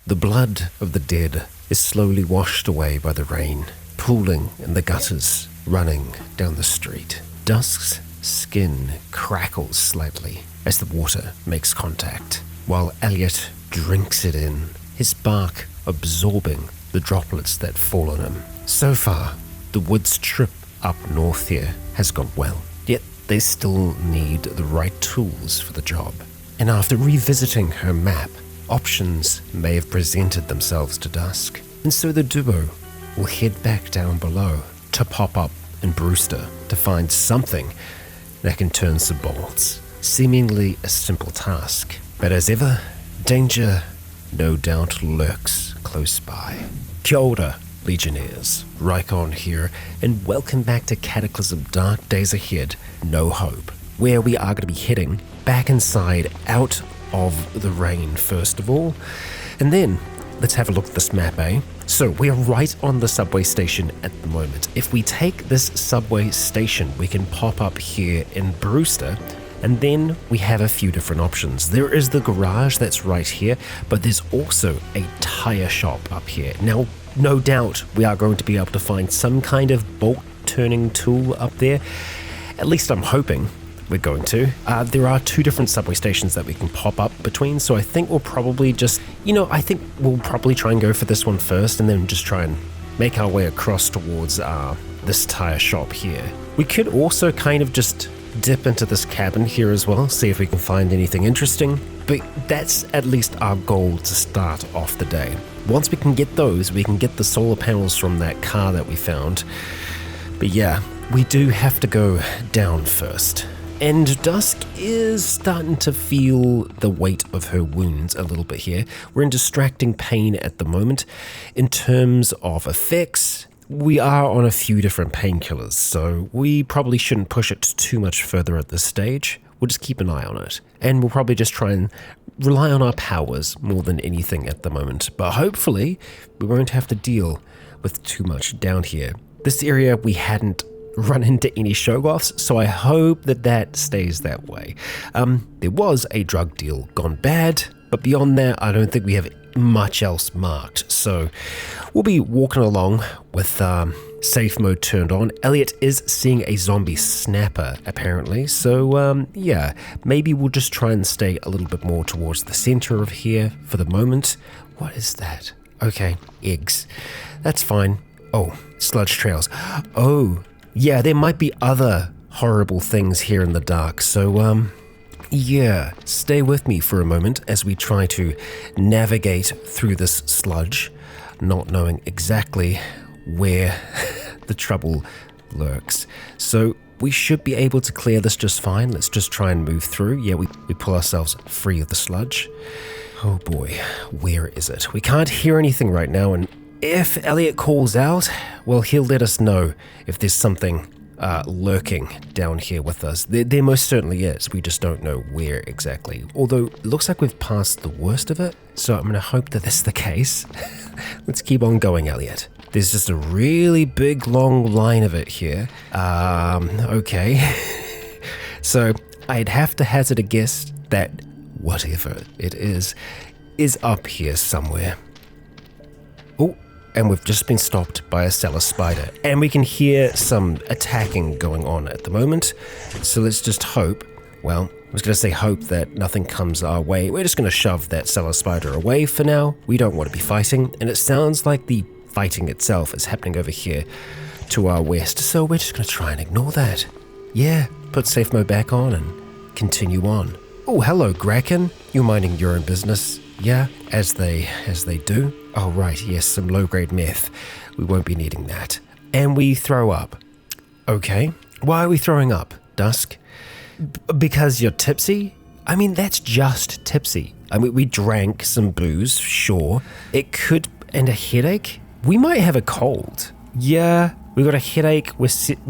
The blood of the dead is slowly washed away by the rain, pooling in the gutters, running down the street. Dusk's skin crackles slightly as the water makes contact, while Elliot drinks it in, his bark absorbing the droplets that fall on him. So far, the woods trip up north here has gone well, yet they still need the right tools for the job. And after revisiting her map, options may have presented themselves to Dusk, and so the duo will head back down below to pop up in Brewster to find something that can turn some bolts. Seemingly a simple task, but as ever, danger no doubt lurks close by. Kia ora, Legionnaires, Rycon here, and welcome back to Cataclysm Dark Days Ahead, No Hope, where we are going to be heading back inside out of the rain first of all, and then let's have a look at this map, eh? So we are right on the subway station at the moment. If we take this subway station, we can pop up here in Brewster, and then we have a few different options. There is the garage that's right here, but there's also a tire shop up here. Now, no doubt we are going to be able to find some kind of bolt turning tool up there. At least I'm hoping we're going to. There are two different subway stations that we can pop up between, so I think we'll probably just, I think we'll probably try and go for this one first and then just try and make our way across towards this tire shop here. We could also kind of just dip into this cabin here as well, see if we can find anything interesting, but that's at least our goal to start off the day. Once we can get those, we can get the solar panels from that car that we found. But yeah, we do have to go down first. And Dusk is starting to feel the weight of her wounds a little bit here. We're in distracting pain at the moment. In terms of effects, we are on a few different painkillers, so we probably shouldn't push it too much further at this stage. We'll just keep an eye on it. And we'll probably just try and rely on our powers more than anything at the moment. But hopefully, we won't have to deal with too much down here. This area, we hadn't run into any show-offs, so I hope that stays that way. There was a drug deal gone bad, but beyond that, I don't think we have much else marked. So we'll be walking along with safe mode turned on. Elliot is seeing a zombie snapper, apparently. So yeah, maybe we'll just try and stay a little bit more towards the center of here for the moment. What is that? Okay, eggs. That's fine. Oh, sludge trails. Oh, yeah, there might be other horrible things here in the dark. So, yeah, stay with me for a moment as we try to navigate through this sludge, not knowing exactly where the trouble lurks. So we should be able to clear this just fine. Let's just try and move through. Yeah, we pull ourselves free of the sludge. Oh boy, where is it? We can't hear anything right now, and if Elliot calls out, well, he'll let us know if there's something lurking down here with us. There most certainly is. We just don't know where exactly. Although it looks like we've passed the worst of it, so I'm going to hope that that's the case. Let's keep on going, Elliot. There's just a really big, long line of it here. Okay. So I'd have to hazard a guess that whatever it is up here somewhere. Oh, and we've just been stopped by a cellar spider, and we can hear some attacking going on at the moment. So let's just hope, well, I was going to say hope that nothing comes our way. We're just going to shove that cellar spider away for now. We don't want to be fighting, and it sounds like the fighting itself is happening over here to our west, so we're just going to try and ignore that. Yeah, put safe mode back on and continue on. Oh, hello, Rycon. You're minding your own business. Yeah, as they do. Oh, right, yes, some low-grade meth. We won't be needing that. And we throw up. Okay, why are we throwing up, Dusk? Because you're tipsy? I mean, that's just tipsy. I mean, we drank some booze, sure. It could, and a headache? We might have a cold. Yeah, we got a headache, we're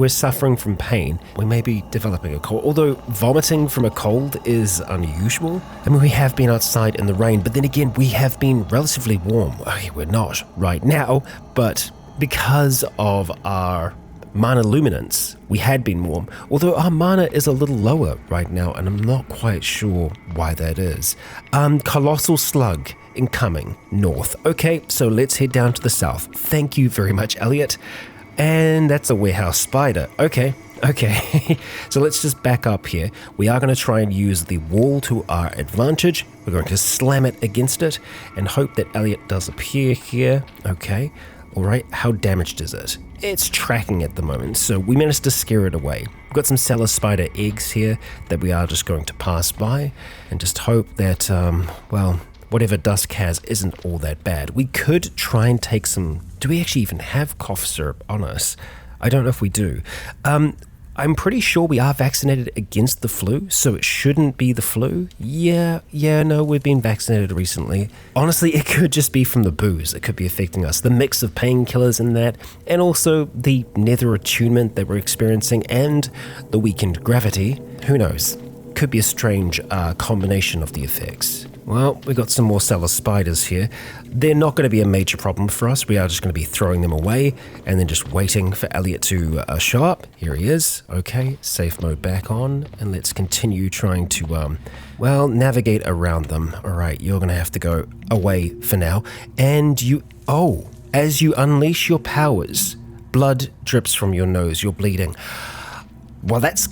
suffering from pain. We may be developing a cold, although vomiting from a cold is unusual. I mean, we have been outside in the rain, but then again, we have been relatively warm. Okay, we're not right now, but because of our mana luminance. We had been warm, although our mana is a little lower right now, and I'm not quite sure why that is. Colossal slug incoming north. Okay, so let's head down to the south. Thank you very much, Elliot. And that's a warehouse spider. Okay. So let's just back up here. We are going to try and use the wall to our advantage. We're going to slam it against it and hope that Elliot does appear here. Okay. All right. How damaged is it? It's tracking at the moment, so we managed to scare it away. We've got some cellar spider eggs here that we are just going to pass by and just hope that, whatever Dusk has isn't all that bad. We could try and take some... Do we actually even have cough syrup on us? I don't know if we do. I'm pretty sure we are vaccinated against the flu, so it shouldn't be the flu. No, we've been vaccinated recently. Honestly, it could just be from the booze. It could be affecting us. The mix of painkillers in that, and also the nether attunement that we're experiencing, and the weakened gravity. Who knows? Could be a strange combination of the effects. Well, we got some more cellar spiders here. They're not going to be a major problem for us. We are just going to be throwing them away and then just waiting for Elliot to show up. Here he is. Okay, safe mode back on. And let's continue trying to, navigate around them. All right, you're going to have to go away for now. And as you unleash your powers, blood drips from your nose. You're bleeding. Well, that's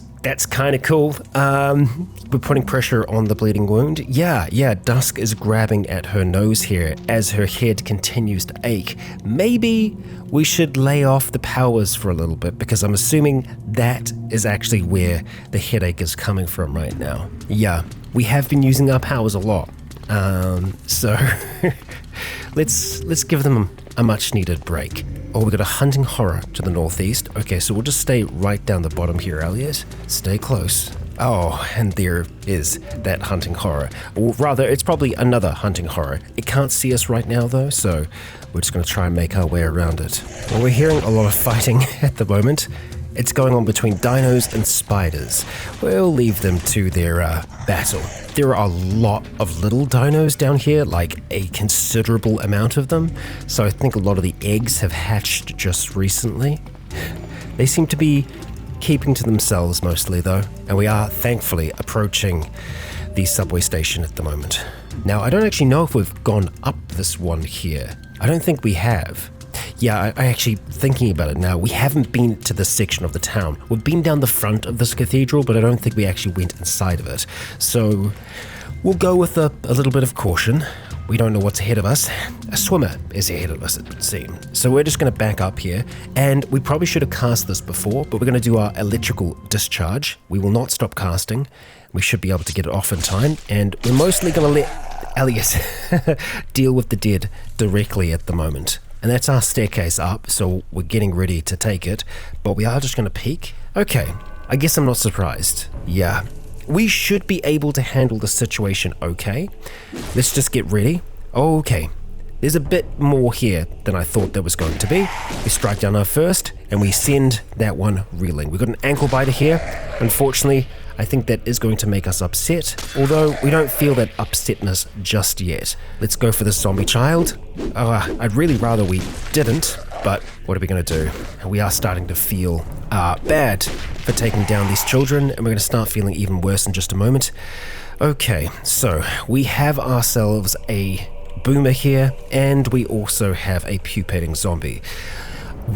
kind of cool. We're putting pressure on the bleeding wound. Yeah, Dusk is grabbing at her nose here as her head continues to ache. Maybe we should lay off the powers for a little bit, because I'm assuming that is actually where the headache is coming from right now. Yeah, we have been using our powers a lot. So let's give them a much needed break. Oh, we got a hunting horror to the northeast. Okay, so we'll just stay right down the bottom here, Elliot. Stay close. Oh, and there is that hunting horror. Or rather, it's probably another hunting horror. It can't see us right now, though, so we're just going to try and make our way around it. Well, we're hearing a lot of fighting at the moment. It's going on between dinos and spiders. We'll leave them to their battle. There are a lot of little dinos down here, like a considerable amount of them. So I think a lot of the eggs have hatched just recently. They seem to be keeping to themselves mostly, though. And we are thankfully approaching the subway station at the moment. Now, I don't actually know if we've gone up this one here. I don't think we have. Yeah, I actually, thinking about it now, we haven't been to this section of the town. We've been down the front of this cathedral, but I don't think we actually went inside of it. So we'll go with a little bit of caution. We don't know what's ahead of us. A swimmer is ahead of us, it would seem. So we're just going to back up here, and we probably should have cast this before, but we're going to do our electrical discharge. We will not stop casting. We should be able to get it off in time, and we're mostly going to let Elias deal with the dead directly at the moment. And that's our staircase up, so we're getting ready to take it, but we are just going to peek. Okay, I guess I'm not surprised. Yeah, we should be able to handle the situation okay. Let's just get ready. Okay, there's a bit more here than I thought there was going to be. We strike down our first, and we send that one reeling. We've got an ankle biter here. Unfortunately, I think that is going to make us upset, although we don't feel that upsetness just yet. Let's go for the zombie child. I'd really rather we didn't, but what are we going to do? We are starting to feel bad for taking down these children, and we're going to start feeling even worse in just a moment. Okay, so we have ourselves a boomer here, and we also have a pupating zombie.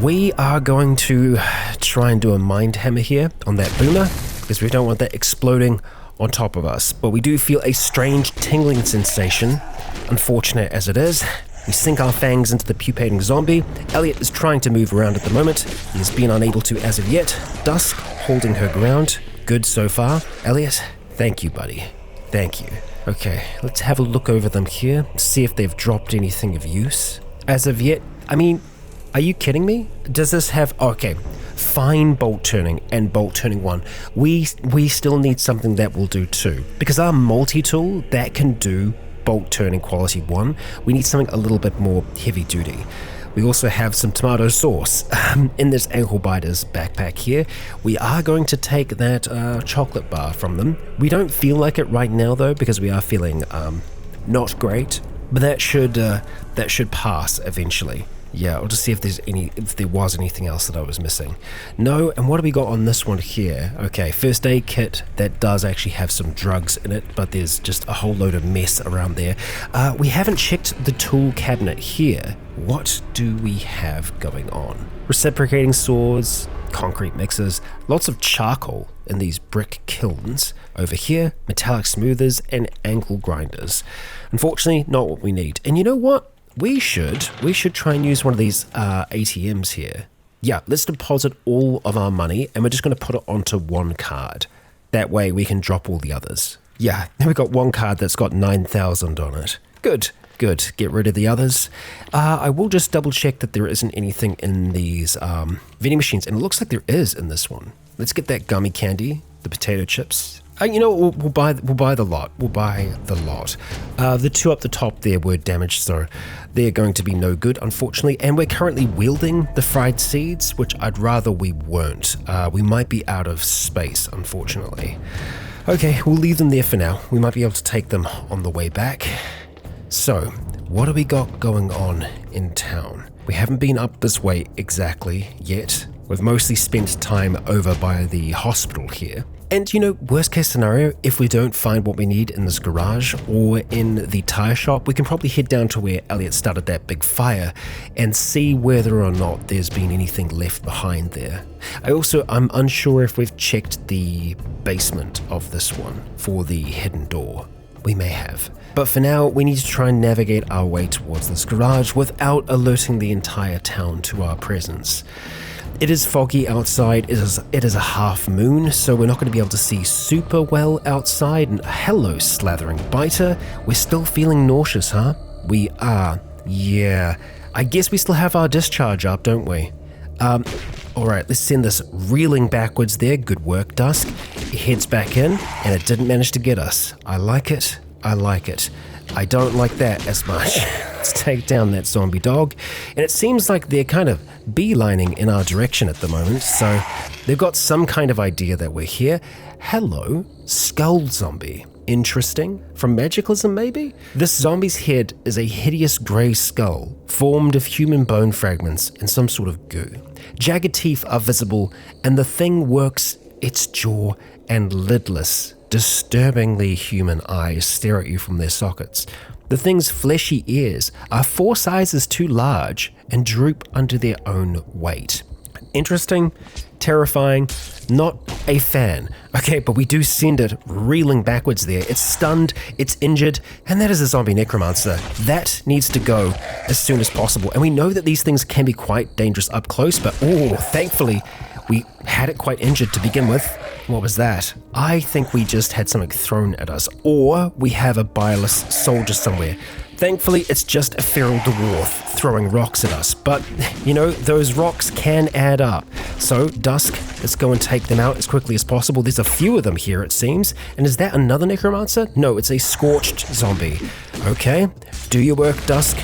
We are going to try and do a mind hammer here on that boomer, because we don't want that exploding on top of us. But we do feel a strange tingling sensation, unfortunate as it is. We sink our fangs into the pupating zombie. Elliot is trying to move around at the moment. He has been unable to as of yet. Dusk holding her ground. Good so far. Elliot, thank you, buddy. Thank you. Okay, let's have a look over them here, see if they've dropped anything of use. As of yet, I mean, are you kidding me? Does this have... Okay, fine bolt turning and bolt turning 1. We still need something that will do 2. Because our multi-tool, that can do bolt turning quality 1, we need something a little bit more heavy duty. We also have some tomato sauce in this ankle biter's backpack here. We are going to take that chocolate bar from them. We don't feel like it right now though, because we are feeling not great. but that should pass eventually. Yeah, I'll just see if there was anything else that I was missing. No, and what have we got on this one here? Okay, first aid kit, that does actually have some drugs in it, but there's just a whole load of mess around there. We haven't checked the tool cabinet here. What do we have going on? Reciprocating saws, concrete mixers, lots of charcoal in these brick kilns. Over here, metallic smoothers and angle grinders. Unfortunately, not what we need. And you know what? We should try and use one of these ATMs here. Yeah, let's deposit all of our money and we're just going to put it onto one card. That way we can drop all the others. Yeah, now we've got one card that's got 9,000 on it. Good. Get rid of the others. I will just double check that there isn't anything in these vending machines, and it looks like there is in this one. Let's get that gummy candy, the potato chips. You know what, we'll buy the lot. The two up the top there were damaged, so they're going to be no good, unfortunately. And we're currently wielding the fried seeds, which I'd rather we weren't. We might be out of space, unfortunately. Okay, we'll leave them there for now. We might be able to take them on the way back. So, what do we got going on in town? We haven't been up this way exactly yet. We've mostly spent time over by the hospital here. And you know, worst case scenario, if we don't find what we need in this garage or in the tire shop, we can probably head down to where Elliot started that big fire and see whether or not there's been anything left behind there. I'm unsure if we've checked the basement of this one for the hidden door. We may have. But for now, we need to try and navigate our way towards this garage without alerting the entire town to our presence. It is foggy outside, it is a half moon, so we're not going to be able to see super well outside. And hello, slathering biter. We're still feeling nauseous, huh? We are. Yeah. I guess we still have our discharge up, don't we? Alright, let's send this reeling backwards there. Good work, Dusk. It heads back in, and it didn't manage to get us. I like it. I don't like that as much. Let's take down that zombie dog. And it seems like they're kind of beelining in our direction at the moment, so they've got some kind of idea that we're here. Hello, skull zombie. Interesting. From Magicalism, maybe? This zombie's head is a hideous grey skull, formed of human bone fragments and some sort of goo. Jagged teeth are visible, and the thing works its jaw and lidless, disturbingly human eyes stare at you from their sockets. The thing's fleshy ears are 4 sizes too large and droop under their own weight. Interesting, terrifying, not a fan. Okay, but we do send it reeling backwards there. It's stunned, it's injured, and that is a zombie necromancer. That needs to go as soon as possible. And we know that these things can be quite dangerous up close, but thankfully, we had it quite injured to begin with. What was that? I think we just had something thrown at us, or we have a bireless soldier somewhere. Thankfully, it's just a feral dwarf throwing rocks at us, but, you know, those rocks can add up. So, Dusk, let's go and take them out as quickly as possible. There's a few of them here, it seems. And is that another necromancer? No, it's a scorched zombie. Okay, do your work, Dusk.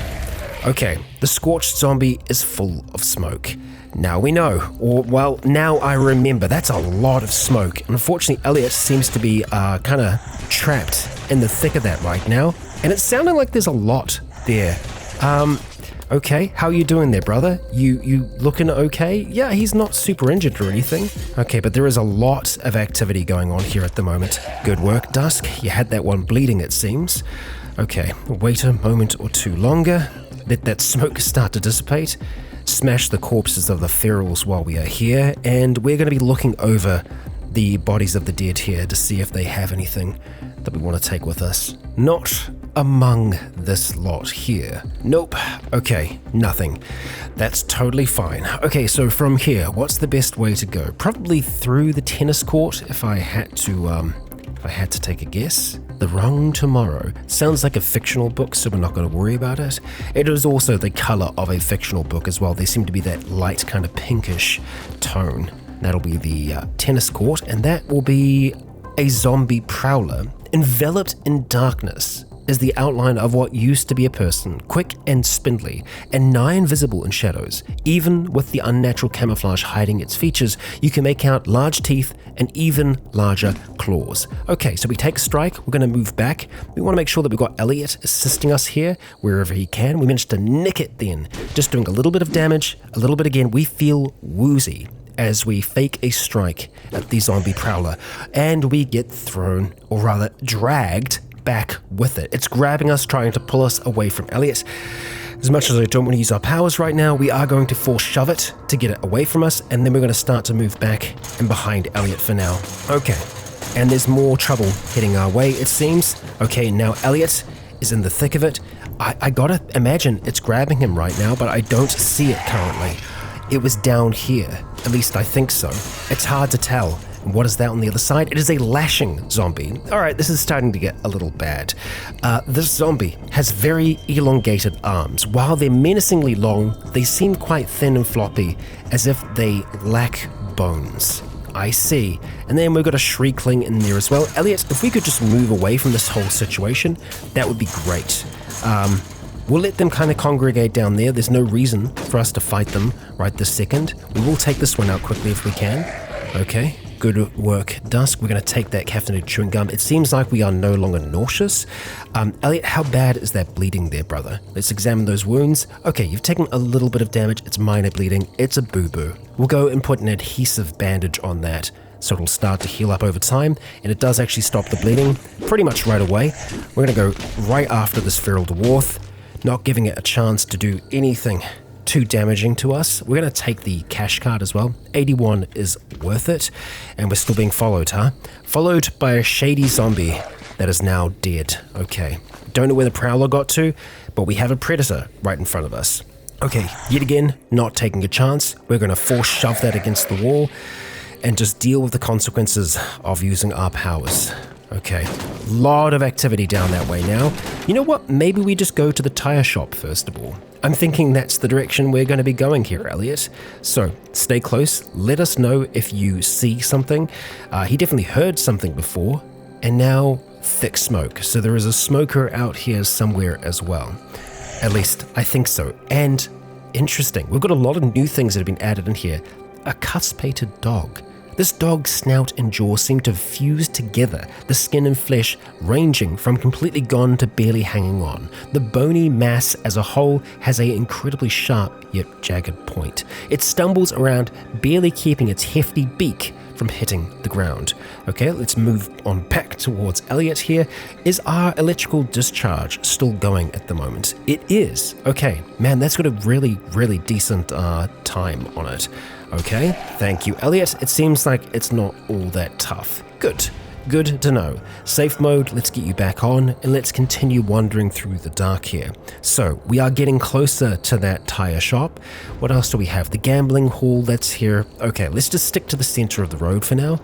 Okay, the scorched zombie is full of smoke. Now we know, now I remember. That's a lot of smoke. And unfortunately, Elliot seems to be kind of trapped in the thick of that right now. And it's sounding like there's a lot there. Okay, how you doing there, brother? You looking okay? Yeah, he's not super injured or anything. Okay, but there is a lot of activity going on here at the moment. Good work, Dusk. You had that one bleeding, it seems. Okay, wait a moment or two longer. Let that smoke start to dissipate. Smash the corpses of the ferals while we are here, and we're going to be looking over the bodies of the dead here to see if they have anything that we want to take with us. Not among this lot here. Nope. Okay, nothing. That's totally fine. Okay, so from here, what's the best way to go? Probably through the tennis court if I had to take a guess. The Wrong Tomorrow. Sounds like a fictional book, so we're not going to worry about it. It is also the color of a fictional book as well. They seem to be that light kind of pinkish tone. That'll be the tennis court, and that will be a zombie prowler enveloped in darkness. is the outline of what used to be a person, quick and spindly, and nigh invisible in shadows. Even with the unnatural camouflage hiding its features, you can make out large teeth and even larger claws. Okay, so we take a strike, we're going to move back. We want to make sure that we've got Elliot assisting us here wherever he can. We managed to nick it then, just doing a little bit of damage, a little bit again. We feel woozy as we fake a strike at the zombie prowler, and we get thrown, or rather dragged, back with it. It's grabbing us, trying to pull us away from Elliot. As much as I don't want to use our powers right now, we are going to force shove it to get it away from us, and then we're going to start to move back and behind Elliot for now. Okay, and there's more trouble heading our way, it seems. Okay, now Elliot is in the thick of it. I gotta imagine it's grabbing him right now, but I don't see it currently. It was down here, at least I think so. It's hard to tell. And what is that on the other side? It is a lashing zombie. All right, this is starting to get a little bad. This zombie has very elongated arms. While they're menacingly long, they seem quite thin and floppy, as if they lack bones. I see. And then we've got a shriekling in there as well. Elliot, if we could just move away from this whole situation, that would be great. We'll let them kind of congregate down there. There's no reason for us to fight them right this second. We will take this one out quickly if we can. Okay, good work, Dusk. We're going to take that caffeinated chewing gum. It seems like we are no longer nauseous. Elliot, how bad is that bleeding there, brother? Let's examine those wounds. Okay, you've taken a little bit of damage. It's minor bleeding. It's a boo-boo. We'll go and put an adhesive bandage on that, so it'll start to heal up over time, and it does actually stop the bleeding pretty much right away. We're going to go right after this feral dwarf, not giving it a chance to do anything too damaging to us. We're going to take the cash card as well. 81 is worth it, and we're still being followed, huh? Followed by a shady zombie that is now dead. Okay, don't know where the prowler got to, but we have a predator right in front of us. Okay, yet again, not taking a chance. We're going to force shove that against the wall and just deal with the consequences of using our powers. Okay, lot of activity down that way now. You know what? Maybe we just go to the tire shop first of all. I'm thinking that's the direction we're going to be going here, Elliot. So, stay close. Let us know if you see something. He definitely heard something before. And now, thick smoke. So there is a smoker out here somewhere as well. At least, I think so. And, interesting, we've got a lot of new things that have been added in here. A cusp-pated dog. This dog's snout and jaw seem to have fused together, the skin and flesh ranging from completely gone to barely hanging on. The bony mass as a whole has an incredibly sharp yet jagged point. It stumbles around, barely keeping its hefty beak from hitting the ground. Okay, let's move on back towards Elliot here. Is our electrical discharge still going at the moment? It is. Okay, man, that's got a really, really decent time on it. Okay, thank you, Elliot. It seems like it's not all that tough. Good. Good to know. Safe mode, let's get you back on, and let's continue wandering through the dark here. So, we are getting closer to that tire shop. What else do we have? The gambling hall, that's here. Okay, let's just stick to the center of the road for now,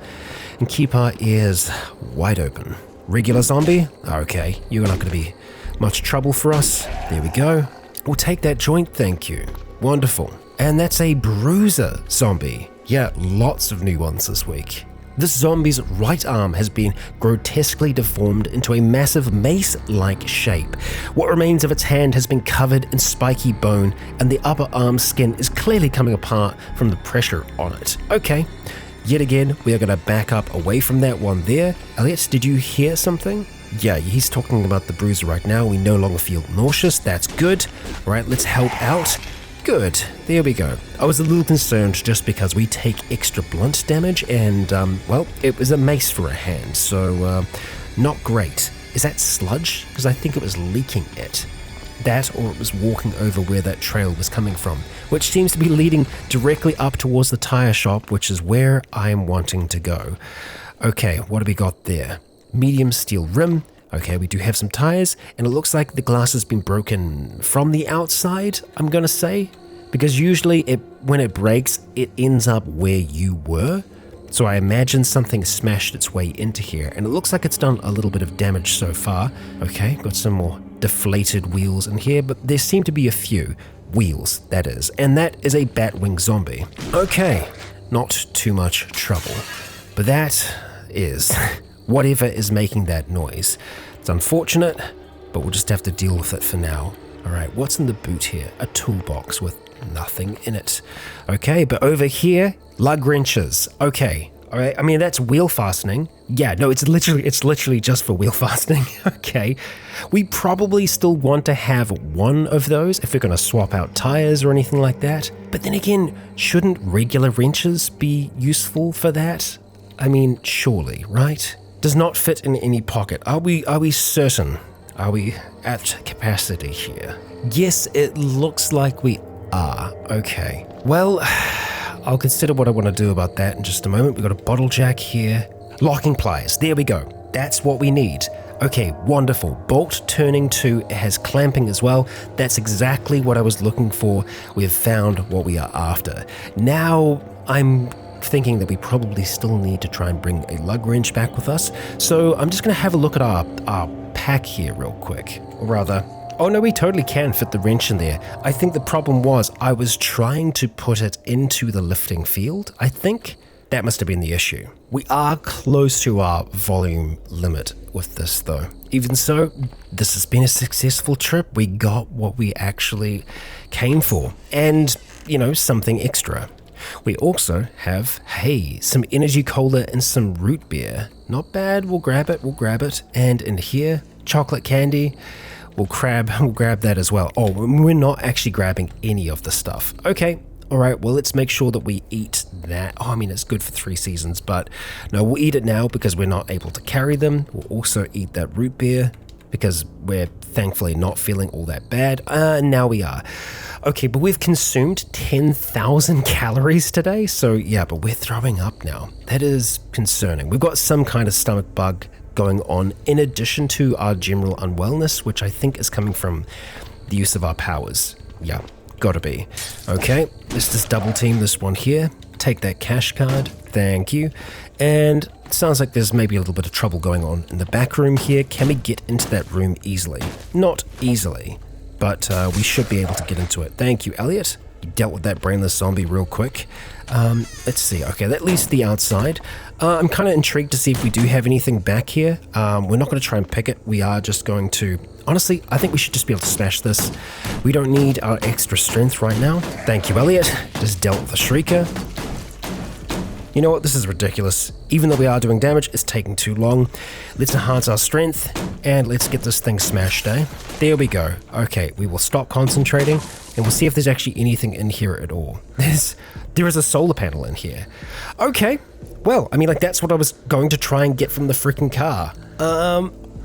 and keep our ears wide open. Regular zombie? Okay, you're not going to be much trouble for us. There we go. We'll take that joint, thank you. Wonderful. And that's a bruiser zombie. Yeah, lots of new ones this week. This zombie's right arm has been grotesquely deformed into a massive mace-like shape. What remains of its hand has been covered in spiky bone, and the upper arm skin is clearly coming apart from the pressure on it. Okay, yet again, we are going to back up away from that one there. Elliot, did you hear something? Yeah, he's talking about the bruiser right now. We no longer feel nauseous. That's good. All right, let's help out. Good, there we go. I was a little concerned just because we take extra blunt damage and, well, it was a mace for a hand, so, not great. Is that sludge? Because I think it was leaking it. That, or it was walking over where that trail was coming from, which seems to be leading directly up towards the tire shop, which is where I am wanting to go. Okay, what do we got there? Medium steel rim. Okay, we do have some tires, and it looks like the glass has been broken from the outside, I'm gonna say, because usually when it breaks, it ends up where you were. So I imagine something smashed its way into here, and it looks like it's done a little bit of damage so far. Okay, got some more deflated wheels in here, but there seem to be a few wheels, that is, and that is a batwing zombie. Okay, not too much trouble, but that is... whatever is making that noise. It's unfortunate, but we'll just have to deal with it for now. Alright, what's in the boot here? A toolbox with nothing in it. Okay, but over here, lug wrenches. Okay, alright, I mean, that's wheel fastening. Yeah, no, it's literally just for wheel fastening. Okay, we probably still want to have one of those if we're going to swap out tires or anything like that. But then again, shouldn't regular wrenches be useful for that? I mean, surely, right? Does not fit in any pocket. Are we certain? Are we at capacity here? Yes, it looks like we are. Okay. Well, I'll consider what I want to do about that in just a moment. We've got a bottle jack here. Locking pliers. There we go. That's what we need. Okay, wonderful. Bolt turning 2 has clamping as well. That's exactly what I was looking for. We've found what we are after. Now, I'm thinking that we probably still need to try and bring a lug wrench back with us. So I'm just going to have a look at our pack here real quick. Or rather, oh no, we totally can fit the wrench in there. I think the problem was I was trying to put it into the lifting field. I think that must have been the issue. We are close to our volume limit with this though. Even so, this has been a successful trip. We got what we actually came for. And, you know, something extra. We also have, hey, some energy cola and some root beer. Not bad, we'll grab it. And in here, chocolate candy, we'll grab that as well. Oh, we're not actually grabbing any of the stuff. Okay, all right, well, let's make sure that we eat that. Oh, I mean, it's good for 3 seasons, but no, we'll eat it now because we're not able to carry them. We'll also eat that root beer because we're thankfully not feeling all that bad. Now we are. Okay, but we've consumed 10,000 calories today, so yeah, but we're throwing up now. That is concerning. We've got some kind of stomach bug going on in addition to our general unwellness, which I think is coming from the use of our powers. Yeah, gotta be. Okay, let's just double team this one here. Take that cash card, thank you. And it sounds like there's maybe a little bit of trouble going on in the back room here. Can we get into that room easily? Not easily. But we should be able to get into it. Thank you, Elliot. You dealt with that brainless zombie real quick. Let's see. Okay, that leaves the outside. I'm kind of intrigued to see if we do have anything back here. We're not going to try and pick it. We are just going to... Honestly, I think we should just be able to smash this. We don't need our extra strength right now. Thank you, Elliot. Just dealt with the Shrieker. You know what? This is ridiculous. Even though we are doing damage, it's taking too long. Let's enhance our strength, and let's get this thing smashed, eh? There we go. Okay, we will stop concentrating, and we'll see if there's actually anything in here at all. There is a solar panel in here. Okay, well, I mean, like, that's what I was going to try and get from the freaking car.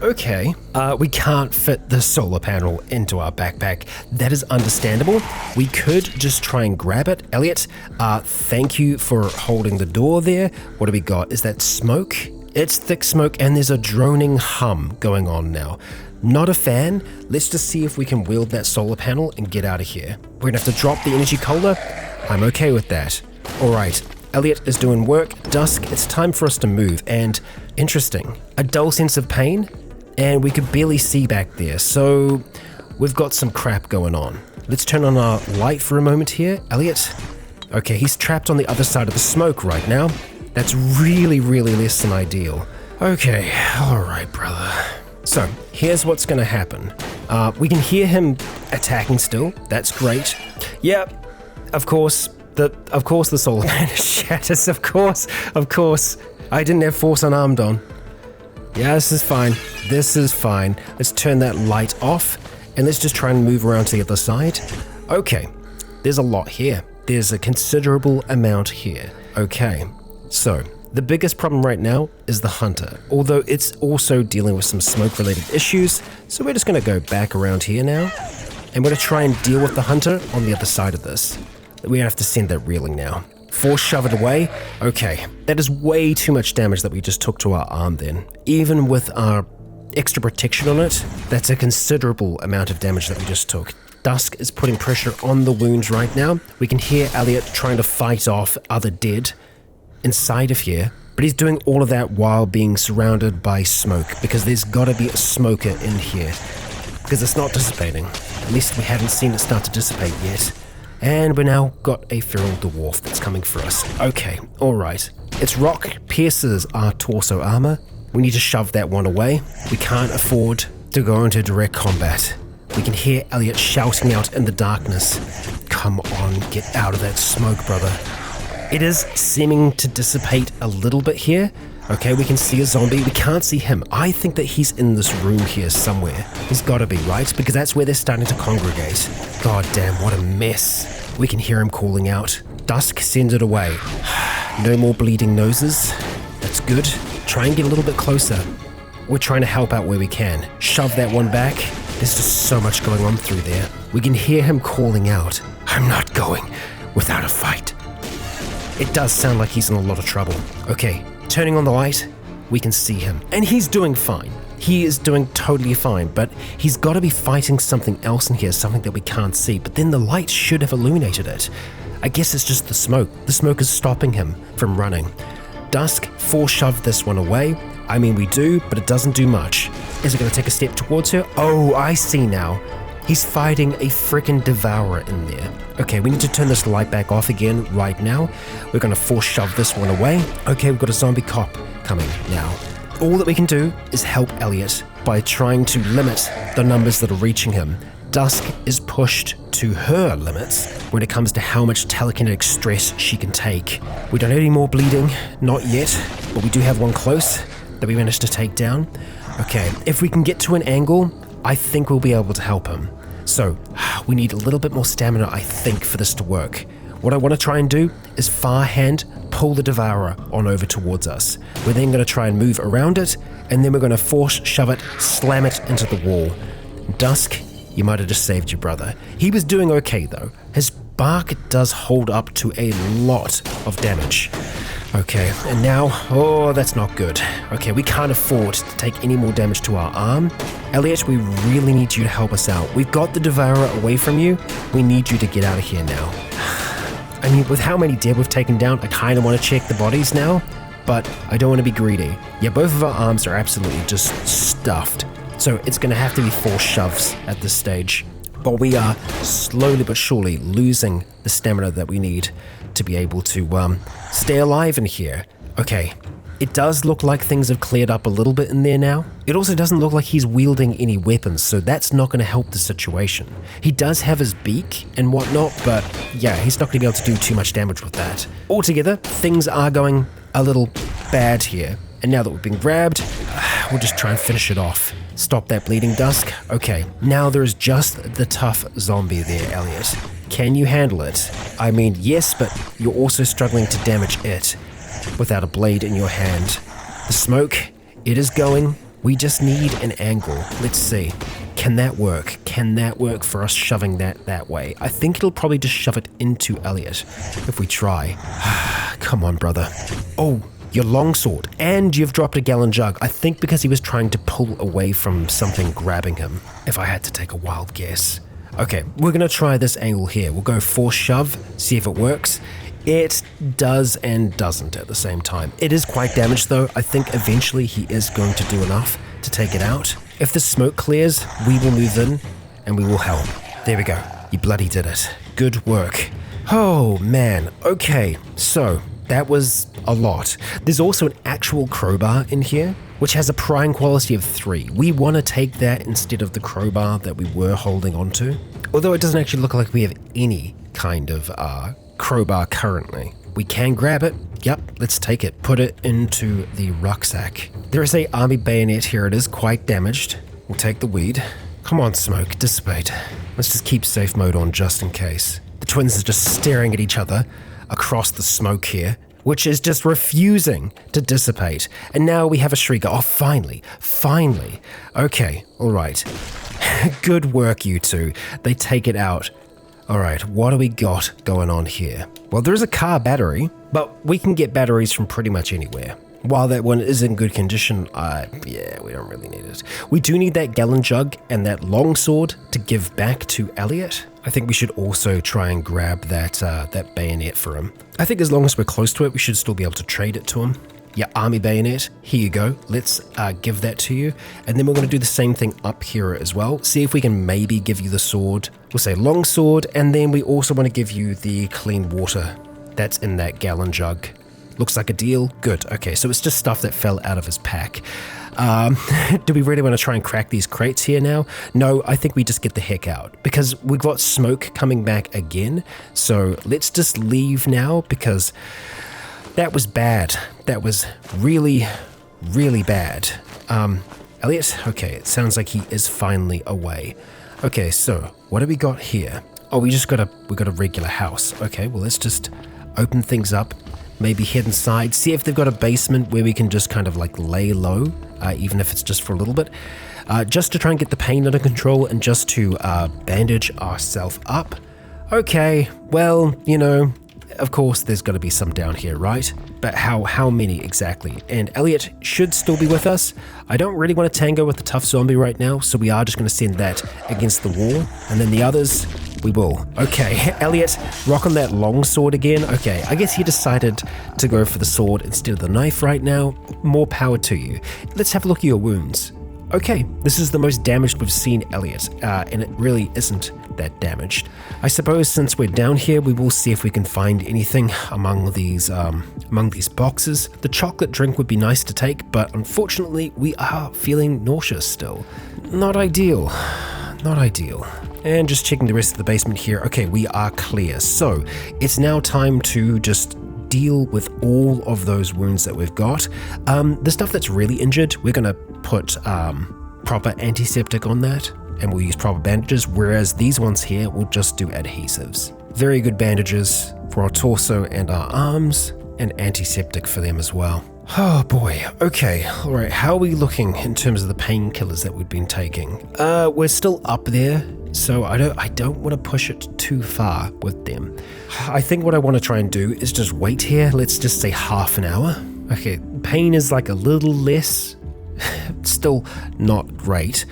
Okay. We can't fit the solar panel into our backpack. That is understandable. We could just try and grab it. Elliot, thank you for holding the door there. What do we got? Is that smoke? It's thick smoke and there's a droning hum going on now. Not a fan. Let's just see if we can wield that solar panel and get out of here. We're gonna have to drop the energy cola. I'm okay with that. All right. Elliot is doing work. Dusk, it's time for us to move. And interesting, a dull sense of pain. And we could barely see back there, so we've got some crap going on. Let's turn on our light for a moment here. Elliot? Okay, he's trapped on the other side of the smoke right now. That's really, really less than ideal. Okay, alright, brother. So, here's what's gonna happen. We can hear him attacking still. That's great. Yep, of course the solar panel shatters, of course. I didn't have force unarmed on. Yeah, this is fine. Let's turn that light off and let's just try and move around to the other side. Okay, there's a lot here. There's a considerable amount here. Okay, so the biggest problem right now is the hunter, although it's also dealing with some smoke related issues. So we're just gonna go back around here now and we're gonna try and deal with the hunter on the other side of this. We have to send that reeling now. Force shove it away. Okay, that is way too much damage that we just took to our arm then. Even with our extra protection on it, that's a considerable amount of damage that we just took. Dusk is putting pressure on the wounds right now. We can hear Elliot trying to fight off other dead inside of here, but he's doing all of that while being surrounded by smoke because there's gotta be a smoker in here because it's not dissipating. At least we haven't seen it start to dissipate yet. And we now got a feral dwarf that's coming for us. Okay, alright. Its rock pierces our torso armor. We need to shove that one away. We can't afford to go into direct combat. We can hear Elliot shouting out in the darkness. Come on, get out of that smoke, brother. It is seeming to dissipate a little bit here. Okay, we can see a zombie. We can't see him. I think that he's in this room here somewhere. He's got to be, right? Because that's where they're starting to congregate. God damn, what a mess. We can hear him calling out. Dusk sends it away. No more bleeding noses. That's good. Try and get a little bit closer. We're trying to help out where we can. Shove that one back. There's just so much going on through there. We can hear him calling out. I'm not going without a fight. It does sound like he's in a lot of trouble. Okay, turning on the light, we can see him. And he's doing fine. He is doing totally fine, but he's got to be fighting something else in here, something that we can't see. But then the light should have illuminated it. I guess it's just the smoke. The smoke is stopping him from running. Dusk force-shoved this one away. I mean, we do, but it doesn't do much. Is it going to take a step towards her? Oh, I see now. He's fighting a freaking devourer in there. Okay, we need to turn this light back off again right now. We're going to force shove this one away. Okay, we've got a zombie cop coming now. All that we can do is help Elliot by trying to limit the numbers that are reaching him. Dusk is pushed to her limits when it comes to how much telekinetic stress she can take. We don't have any more bleeding, not yet, but we do have one close that we managed to take down. Okay, if we can get to an angle, I think we'll be able to help him. So, we need a little bit more stamina, I think, for this to work. What I want to try and do is far hand pull the devourer on over towards us. We're then going to try and move around it, and then we're going to force shove it, slam it into the wall. Dusk, you might have just saved your brother. He was doing okay though. His bark does hold up to a lot of damage. Okay, and now, oh, that's not good. Okay, we can't afford to take any more damage to our arm. Elliot, we really need you to help us out. We've got the devourer away from you. We need you to get out of here now. I mean, with how many dead we've taken down, I kind of want to check the bodies now, but I don't want to be greedy. Yeah, both of our arms are absolutely just stuffed. So it's going to have to be 4 shoves at this stage. But we are slowly but surely losing the stamina that we need to be able to stay alive in here. Okay, it does look like things have cleared up a little bit in there now. It also doesn't look like he's wielding any weapons, so that's not going to help the situation. He does have his beak and whatnot, but yeah, he's not going to be able to do too much damage with that. Altogether, things are going a little bad here. And now that we've been grabbed, we'll just try and finish it off. Stop that bleeding, Dusk. Okay, now there's just the tough zombie there, Elliot. Can you handle it? I mean, yes, but you're also struggling to damage it without a blade in your hand. The smoke, it is going. We just need an angle. Let's see. Can that work? Can that work for us shoving that way? I think it'll probably just shove it into Elliot if we try. Come on, brother. Oh, your longsword, and you've dropped a gallon jug. I think because he was trying to pull away from something grabbing him, if I had to take a wild guess. Okay, we're going to try this angle here. We'll go force shove, see if it works. It does and doesn't at the same time. It is quite damaged though. I think eventually he is going to do enough to take it out. If the smoke clears, we will move in and we will help. There we go. You bloody did it. Good work. Oh man. Okay, so that was a lot. There's also an actual crowbar in here, which has a prying quality of 3. We want to take that instead of the crowbar that we were holding onto. Although it doesn't actually look like we have any kind of crowbar currently. We can grab it. Yep, let's take it. Put it into the rucksack. There is a army bayonet here. It is quite damaged. We'll take the weed. Come on, smoke, dissipate. Let's just keep safe mode on just in case. The twins are just staring at each other across the smoke here, which is just refusing to dissipate. And now we have a shrieker. Oh, finally. Okay, all right. Good work, you two. They take it out. All right, what do we got going on here? Well, there is a car battery, but we can get batteries from pretty much anywhere. While that one is in good condition, yeah, we don't really need it. We do need that gallon jug and that longsword to give back to Elliot. I think we should also try and grab that bayonet for him. I think as long as we're close to it, we should still be able to trade it to him. Yeah, army bayonet, here you go. Let's give that to you. And then we're going to do the same thing up here as well. See if we can maybe give you the sword. We'll say long sword, and then we also want to give you the clean water that's in that gallon jug. Looks like a deal. Good. Okay, so it's just stuff that fell out of his pack. Do we really want to try and crack these crates here now? No, I think we just get the heck out because we've got smoke coming back again. So let's just leave now because that was bad. That was really, really bad. Elliot? Okay, it sounds like he is finally away. Okay, so what do we got here? Oh, we got a regular house. Okay, well, let's just open things up. Maybe head inside, see if they've got a basement where we can just kind of like lay low, even if it's just for a little bit, just to try and get the pain under control and just to bandage ourselves up. Okay, well, of course there's got to be some down here, right? But how many exactly? And Elliot should still be with us. I don't really want to tango with the tough zombie right now, so we are just going to send that against the wall, and then the others, we will. Okay, Elliot, rock on that long sword again. Okay, I guess he decided to go for the sword instead of the knife right now. More power to you. Let's have a look at your wounds. Okay, this is the most damaged we've seen Elliot, and it really isn't that damaged. I suppose since we're down here, we will see if we can find anything among these boxes. The chocolate drink would be nice to take, but unfortunately, we are feeling nauseous still. Not ideal. Not ideal. And just checking the rest of the basement here. Okay, we are clear. So it's now time to just deal with all of those wounds that we've got. The stuff that's really injured, we're going to put proper antiseptic on that, and we'll use proper bandages, whereas these ones here will just do adhesives. Very good bandages for our torso and our arms, and antiseptic for them as well. Oh boy, okay, alright, how are we looking in terms of the painkillers that we've been taking? We're still up there, so I don't want to push it too far with them. I think what I want to try and do is just wait here, let's just say half an hour. Okay, pain is like a little less, still not great.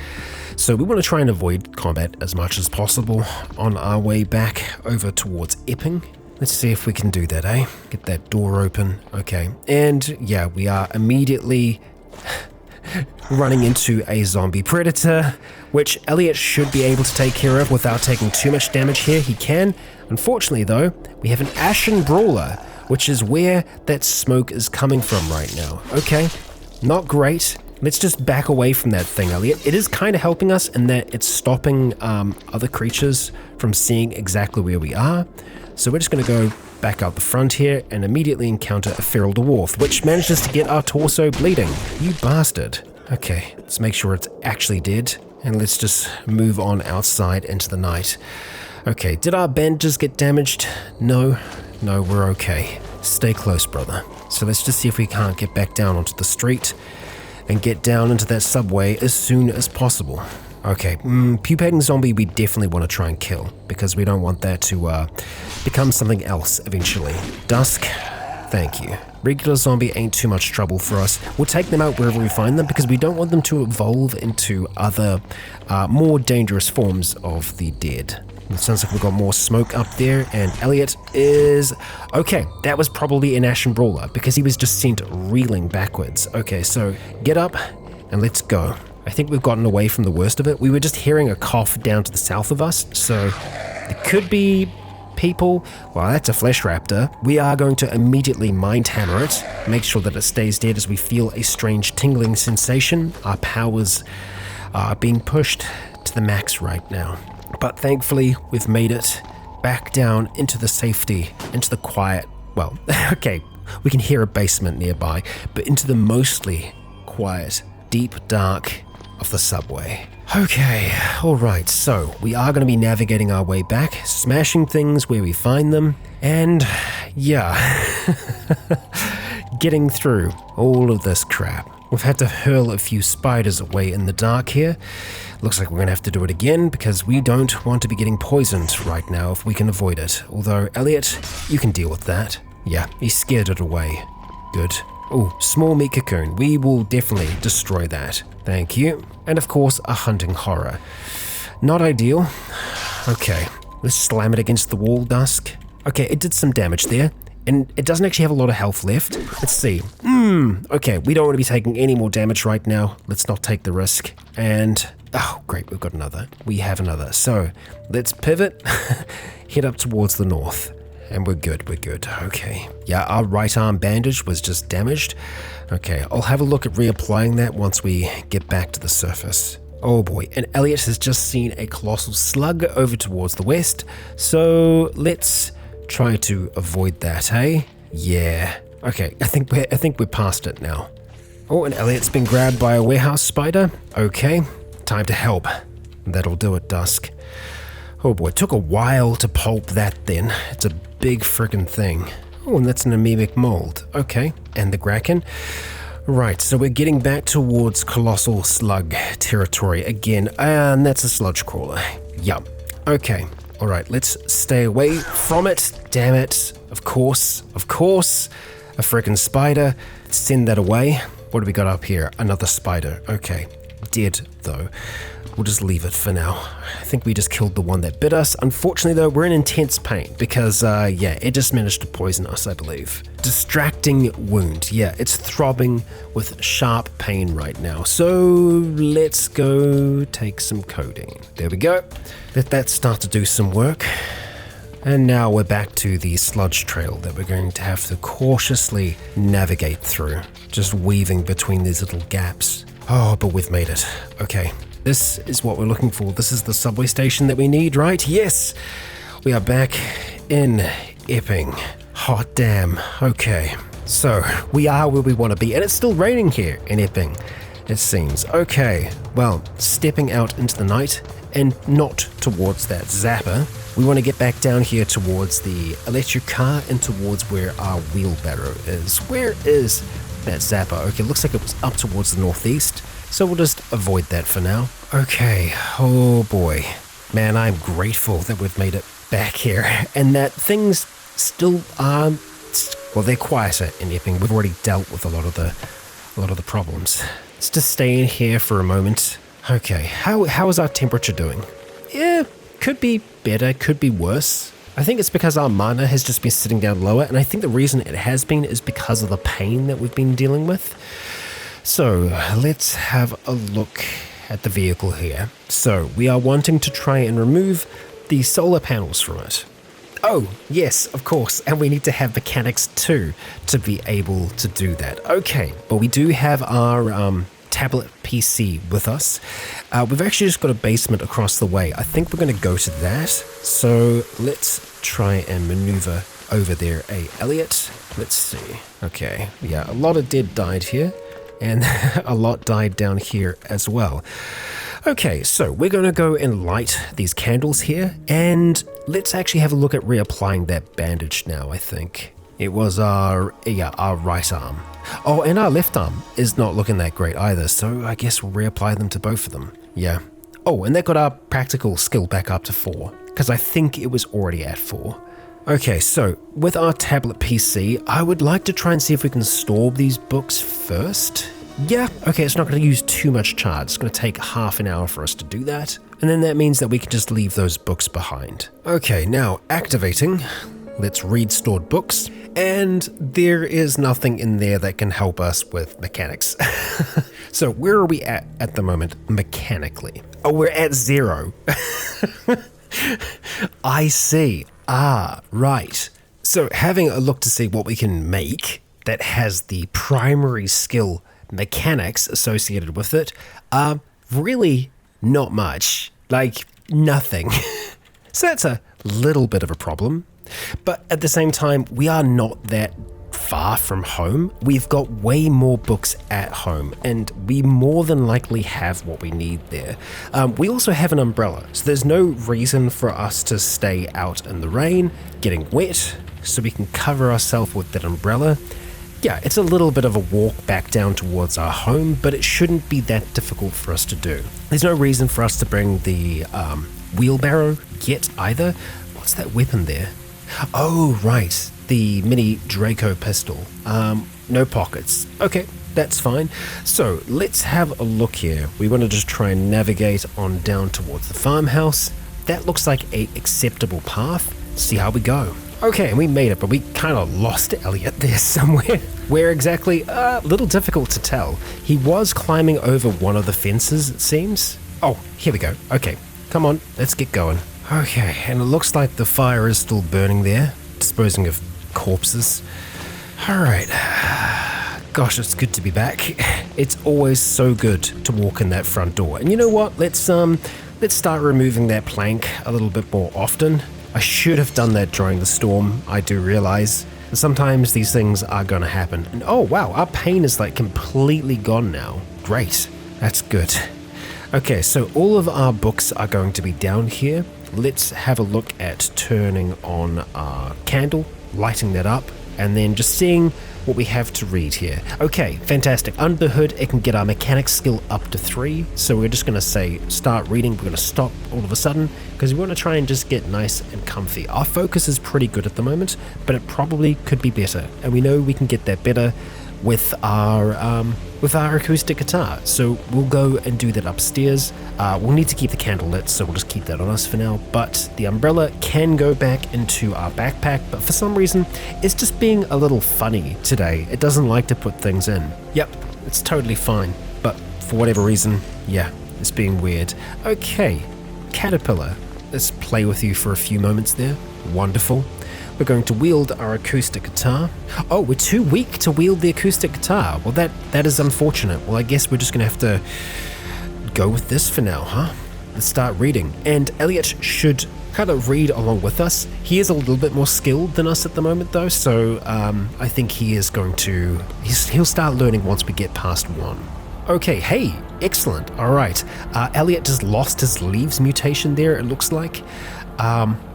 So we want to try and avoid combat as much as possible on our way back over towards Epping. Let's see if we can do that, eh? Get that door open. Okay. And yeah, we are immediately running into a zombie predator, which Elliot should be able to take care of without taking too much damage here. He can. Unfortunately, though, we have an ashen brawler, which is where that smoke is coming from right now. Okay. Not great. Let's just back away from that thing, Elliot. It is kind of helping us in that it's stopping other creatures from seeing exactly where we are. So we're just going to go back out the front here and immediately encounter a feral dwarf, which manages to get our torso bleeding. You bastard. Okay, let's make sure it's actually dead, and let's just move on outside into the night. Okay, did our bandages get damaged? No, we're okay. Stay close, brother. So let's just see if we can't get back down onto the street and get down into that subway as soon as possible. Okay, pupating zombie we definitely want to try and kill, because we don't want that to become something else eventually. Dusk, thank you. Regular zombie ain't too much trouble for us. We'll take them out wherever we find them, because we don't want them to evolve into other, more dangerous forms of the dead. It sounds like we've got more smoke up there, and Elliot is... Okay, that was probably an Ashen Brawler, because he was just sent reeling backwards. Okay, so get up, and let's go. I think we've gotten away from the worst of it. We were just hearing a cough down to the south of us, so it could be people. Well, that's a flesh raptor. We are going to immediately mind hammer it, make sure that it stays dead as we feel a strange tingling sensation. Our powers are being pushed to the max right now. But thankfully, we've made it back down into the safety, into the quiet. Well, okay, we can hear a basement nearby, but into the mostly quiet, deep dark of the subway. Okay, alright, so we are going to be navigating our way back, smashing things where we find them, and yeah, getting through all of this crap. We've had to hurl a few spiders away in the dark here. Looks like we're going to have to do it again, because we don't want to be getting poisoned right now if we can avoid it. Although, Elliot, you can deal with that. Yeah, he scared it away. Good. Oh, small meat cocoon. We will definitely destroy that. Thank you. And of course, a hunting horror. Not ideal. Okay, let's slam it against the wall, Dusk. Okay, it did some damage there, and it doesn't actually have a lot of health left. Let's see. Okay, we don't want to be taking any more damage right now. Let's not take the risk. And, oh, great, we've got another. We have another. So, let's pivot, head up towards the north. And we're good. Okay. Yeah, our right arm bandage was just damaged. Okay, I'll have a look at reapplying that once we get back to the surface. Oh boy, and Elliot has just seen a colossal slug over towards the west, so let's try to avoid that, hey? Yeah. Okay, I think we're past it now. Oh, and Elliot's been grabbed by a warehouse spider. Okay, time to help. That'll do it, Dusk. Oh boy, it took a while to pulp that then. It's a big friggin' thing. Oh, and that's an amoebic mold. Okay, and the Kraken. Right, so we're getting back towards colossal slug territory again, and that's a sludge crawler. Yup. Okay, alright, let's stay away from it. Damn it. Of course. A frickin' spider. Send that away. What do we got up here? Another spider. Okay, dead though. We'll just leave it for now. I think we just killed the one that bit us. Unfortunately though, we're in intense pain because, it just managed to poison us, I believe. Distracting wound. Yeah, it's throbbing with sharp pain right now. So let's go take some codeine. There we go. Let that start to do some work. And now we're back to the sludge trail that we're going to have to cautiously navigate through, just weaving between these little gaps. Oh, but we've made it. Okay. This is what we're looking for. This is the subway station that we need, right? Yes! We are back in Epping. Hot damn. Okay. So, we are where we want to be, and it's still raining here in Epping, it seems. Okay. Well, stepping out into the night, and not towards that zapper. We want to get back down here towards the electric car and towards where our wheelbarrow is. Where is that zapper? Okay, looks like it was up towards the northeast. So we'll just avoid that for now. Okay, oh boy. Man, I'm grateful that we've made it back here and that things still are, well, they're quieter in Epping. We've already dealt with a lot of the problems. Let's just stay in here for a moment. Okay, how is our temperature doing? Yeah, could be better, could be worse. I think it's because our mana has just been sitting down lower, and I think the reason it has been is because of the pain that we've been dealing with. So let's have a look at the vehicle here. So we are wanting to try and remove the solar panels from it. Oh, yes, of course. And we need to have mechanics too to be able to do that. Okay, but we do have our tablet PC with us. We've actually just got a basement across the way. I think we're going to go to that. So let's try and maneuver over there. Elliot. Let's see. Okay, yeah, a lot of dead died here. And a lot died down here as well. Okay, so we're going to go and light these candles here, and let's actually have a look at reapplying that bandage now, I think. It was our right arm. Oh, and our left arm is not looking that great either, so I guess we'll reapply them to both of them. Yeah. Oh, and that got our practical skill back up to 4, because I think it was already at 4. Okay, so with our tablet PC, I would like to try and see if we can store these books first. Yeah, okay, it's not going to use too much charge. It's going to take half an hour for us to do that. And then that means that we can just leave those books behind. Okay, now activating. Let's read stored books. And there is nothing in there that can help us with mechanics. So where are we at the moment mechanically? Oh, we're at 0. I see. Ah, right. So having a look to see what we can make that has the primary skill mechanics associated with it, really not much. Like, nothing. So that's a little bit of a problem. But at the same time, we are not that far from home. We've got way more books at home, and we more than likely have what we need there. We also have an umbrella, so there's no reason for us to stay out in the rain, getting wet, so we can cover ourselves with that umbrella. Yeah, it's a little bit of a walk back down towards our home, but it shouldn't be that difficult for us to do. There's no reason for us to bring the wheelbarrow yet either. What's that weapon there? Oh, right. The mini Draco pistol. No pockets. Okay, that's fine. So let's have a look here. We want to just try and navigate on down towards the farmhouse. That looks like a acceptable path. See how we go. Okay, we made it, but we kind of lost Elliot there somewhere. Where exactly? A little difficult to tell. He was climbing over one of the fences, it seems. Oh, here we go. Okay, come on, let's get going. Okay, and it looks like the fire is still burning there. disposing of corpses. Alright. Gosh, it's good to be back. It's always so good to walk in that front door. And you know what? Let's start removing that plank a little bit more often. I should have done that during the storm, I do realize. Sometimes these things are going to happen. And oh wow, our pain is like completely gone now. Great. That's good. Okay, so all of our books are going to be down here. Let's have a look at turning on our candle, lighting that up, and then just seeing what we have to read here. Okay, fantastic. Under the hood, it can get our mechanics skill up to 3. So we're just going to say start reading. We're going to stop all of a sudden because we want to try and just get nice and comfy. Our focus is pretty good at the moment, but it probably could be better. And we know we can get that better with our acoustic guitar. So we'll go and do that upstairs. We'll need to keep the candle lit, so we'll just keep that on us for now. But the umbrella can go back into our backpack, but for some reason, it's just being a little funny today. It doesn't like to put things in. Yep, it's totally fine. But for whatever reason, yeah, it's being weird. Okay, Caterpillar, let's play with you for a few moments there. Wonderful. We're going to wield our acoustic guitar. Oh, we're too weak to wield the acoustic guitar. Well, that is unfortunate. Well, I guess we're just going to have to go with this for now, huh? Let's start reading. And Elliot should kind of read along with us. He is a little bit more skilled than us at the moment, though, so I think he is going to... He'll start learning once we get past 1. Okay, hey, excellent. All right. Elliot just lost his leaves mutation there, it looks like.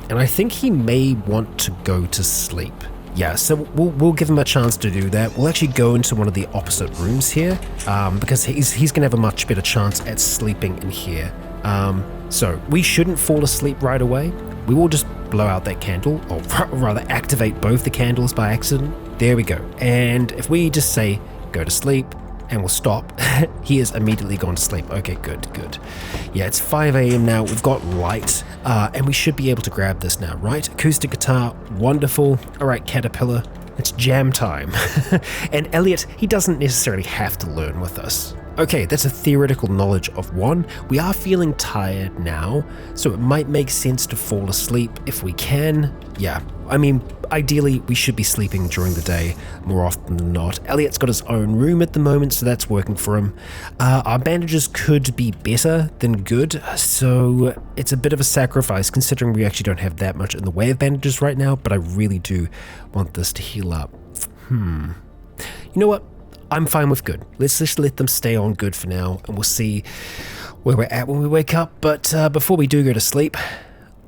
And I think he may want to go to sleep. Yeah, so we'll give him a chance to do that. We'll actually go into one of the opposite rooms here, because he's going to have a much better chance at sleeping in here. So we shouldn't fall asleep right away. We will just blow out that candle, or rather activate both the candles by accident. There we go. And if we just say, go to sleep, and we'll stop, he is immediately gone to sleep. Okay, good. Yeah, it's 5 a.m. now, we've got light, and we should be able to grab this now, right? Acoustic guitar, wonderful. All right, Caterpillar, it's jam time. And Elliot, he doesn't necessarily have to learn with us. Okay, that's a theoretical knowledge of 1. We are feeling tired now, so it might make sense to fall asleep if we can. Yeah, I mean, ideally we should be sleeping during the day more often than not. Elliot's got his own room at the moment, so that's working for him. Our bandages could be better than good, so it's a bit of a sacrifice considering we actually don't have that much in the way of bandages right now, but I really do want this to heal up. You know what? I'm fine with good. Let's just let them stay on good for now, and we'll see where we're at when we wake up. But before we do go to sleep,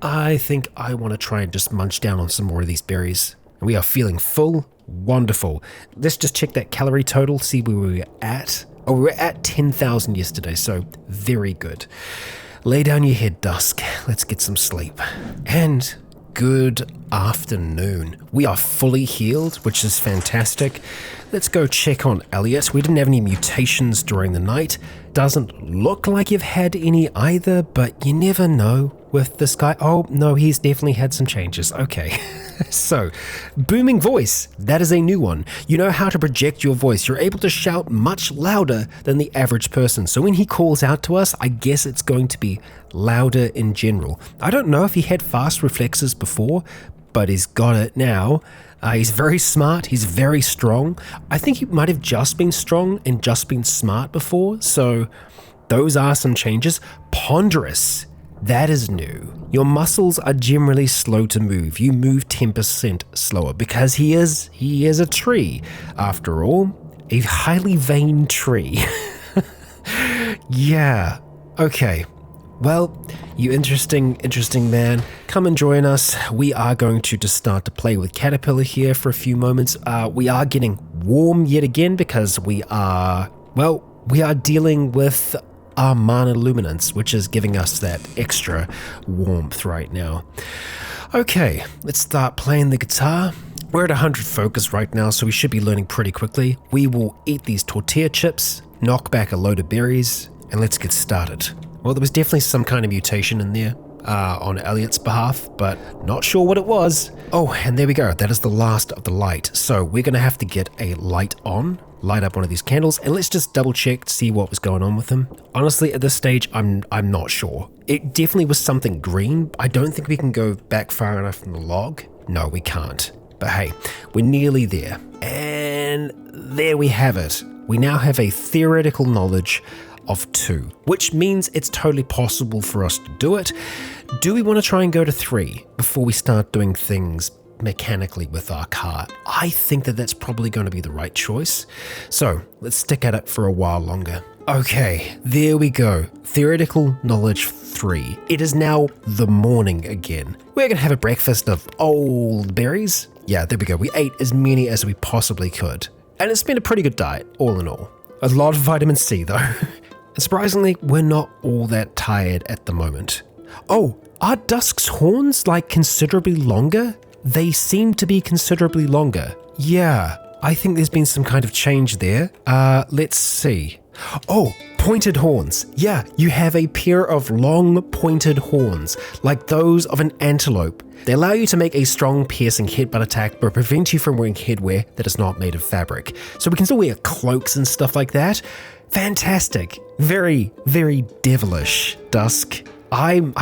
I think I want to try and just munch down on some more of these berries. And we are feeling full. Wonderful. Let's just check that calorie total, see where we were at. Oh, we were at 10,000 yesterday, so very good. Lay down your head, Dusk. Let's get some sleep. And good afternoon. We are fully healed, which is fantastic. Let's go check on Elliot. We didn't have any mutations during the night. Doesn't look like you've had any either, but you never know with this guy. Oh, no, he's definitely had some changes. Okay. So, booming voice. That is a new one. You know how to project your voice. You're able to shout much louder than the average person. So when he calls out to us, I guess it's going to be louder in general. I don't know if he had fast reflexes before, but he's got it now. He's very smart. He's very strong. I think he might have just been strong and just been smart before. So those are some changes. Ponderous. That is new. Your muscles are generally slow to move. You move 10% slower because he is a tree. After all, a highly veined tree. Yeah. Okay. Well, you interesting man, come and join us. We are going to just start to play with Caterpillar here for a few moments. We are getting warm yet again because we are dealing with our mana luminance, which is giving us that extra warmth right now. Okay, let's start playing the guitar. We're at 100 focus right now, so we should be learning pretty quickly. We will eat these tortilla chips, knock back a load of berries, and let's get started. Well, there was definitely some kind of mutation in there on Elliot's behalf, but not sure what it was. Oh, and there we go. That is the last of the light. So we're going to have to get a light on, light up one of these candles, and let's just double check to see what was going on with them. Honestly, at this stage, I'm not sure. It definitely was something green. I don't think we can go back far enough from the log. No, we can't. But hey, we're nearly there. And there we have it. We now have a theoretical knowledge of 2, which means it's totally possible for us to do it. Do we want to try and go to 3 before we start doing things mechanically with our car? I think that that's probably going to be the right choice. So let's stick at it for a while longer. Okay, there we go. Theoretical knowledge 3. It is now the morning again. We're going to have a breakfast of old berries. Yeah, there we go. We ate as many as we possibly could. And it's been a pretty good diet, all in all. A lot of vitamin C, though. And surprisingly, we're not all that tired at the moment. Oh, are Dusk's horns, considerably longer? They seem to be considerably longer. Yeah, I think there's been some kind of change there. Let's see. Oh, pointed horns. Yeah, you have a pair of long pointed horns, like those of an antelope. They allow you to make a strong piercing headbutt attack, but prevent you from wearing headwear that is not made of fabric. So we can still wear cloaks and stuff like that. Fantastic. Very, very devilish, Dusk. I'm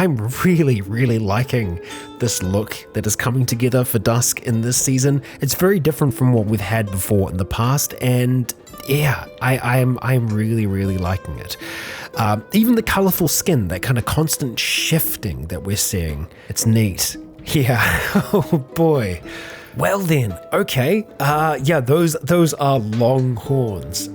really, really liking this look that is coming together for Dusk in this season. It's very different from what we've had before in the past, and yeah, I'm really, really liking it. Even the colorful skin, that kind of constant shifting that we're seeing, it's neat. Yeah, oh boy. Well then, okay. Yeah, those are long horns.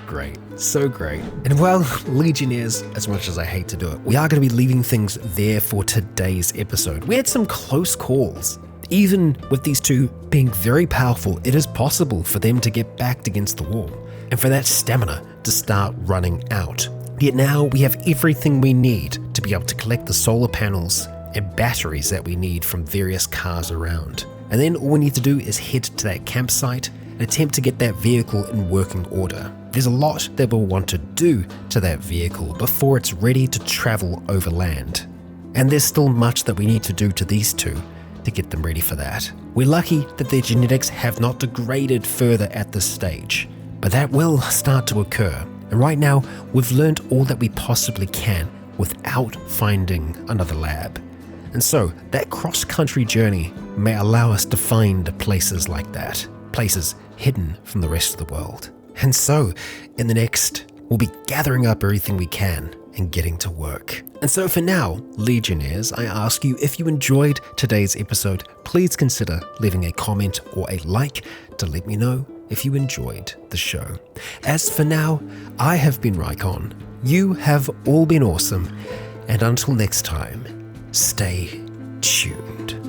Great. So great. And well, Legionnaires, as much as I hate to do it, we are going to be leaving things there for today's episode. We had some close calls. Even with these 2 being very powerful, it is possible for them to get backed against the wall and for that stamina to start running out. Yet now we have everything we need to be able to collect the solar panels and batteries that we need from various cars around. And then all we need to do is head to that campsite and attempt to get that vehicle in working order. There's a lot that we'll want to do to that vehicle before it's ready to travel overland. And there's still much that we need to do to these 2 to get them ready for that. We're lucky that their genetics have not degraded further at this stage, but that will start to occur. And right now, we've learned all that we possibly can without finding another lab. And so that cross-country journey may allow us to find places like that, places hidden from the rest of the world. And so in the next, we'll be gathering up everything we can and getting to work. And so for now, Legionnaires, I ask you, if you enjoyed today's episode, please consider leaving a comment or a like to let me know if you enjoyed the show. As for now, I have been Rycon. You have all been awesome. And until next time, stay tuned.